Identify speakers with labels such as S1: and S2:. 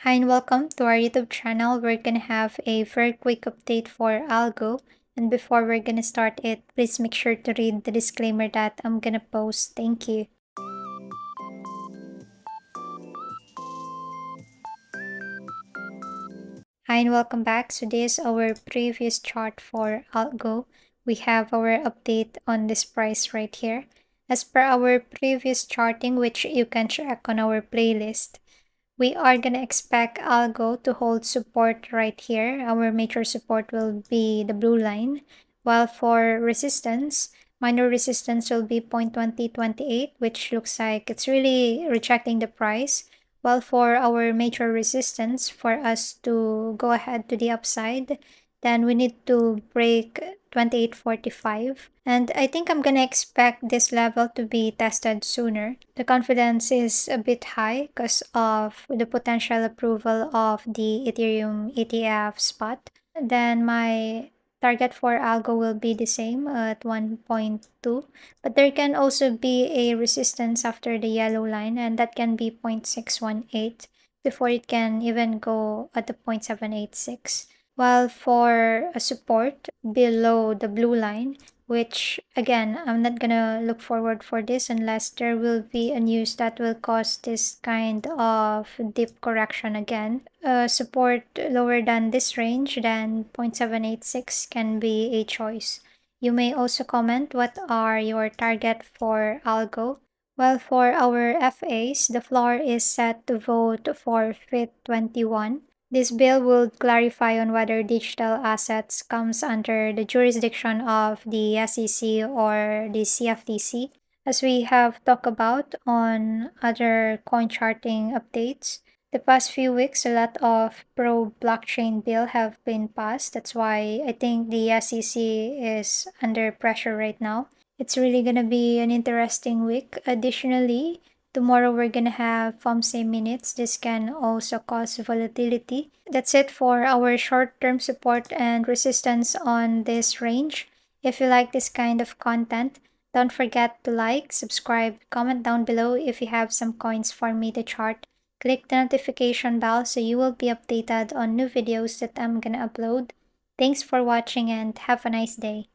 S1: Hi and welcome to our YouTube channel. We're gonna have a very quick update for Algo. And before we're gonna start it, please make sure to read the disclaimer that I'm gonna post. Thank you. Hi and welcome back. So this is our previous chart for Algo. We have our update on this price right here. As per our previous charting, which you can check on our playlist, we are going to expect Algo to hold support right here. Our major support will be the blue line, while for resistance, minor resistance will be 0.2028, which looks like it's really rejecting the price. While for our major resistance, for us to go ahead to the upside, then we need to break 2845. And I think I'm gonna expect this level to be tested sooner. The confidence is a bit high because of the potential approval of the Ethereum ETF spot. Then my target for Algo will be the same at 1.2, but there can also be a resistance after the yellow line, and that can be 0.618 before it can even go at the 0.786. While for a support below the blue line, which again, I'm not gonna look forward for this unless there will be a news that will cause this kind of deep correction again. Support lower than this range, then 0.786 can be a choice. You may also comment what are your target for Algo. Well, for our FAs, the floor is set to vote for FIT21. This bill will clarify on whether digital assets comes under the jurisdiction of the SEC or the CFTC. As we have talked about on other coin charting updates, the past few weeks a lot of pro-blockchain bill have been passed. That's why I think the SEC is under pressure right now. It's really gonna be an interesting week. Additionally, tomorrow we're gonna have FOMC minutes. This can also cause volatility. That's it for our short-term support and resistance on this range. If you like this kind of content, don't forget to like, subscribe, comment down below if you have some coins for me to chart. Click the notification bell so you will be updated on new videos that I'm gonna upload. Thanks for watching and have a nice day.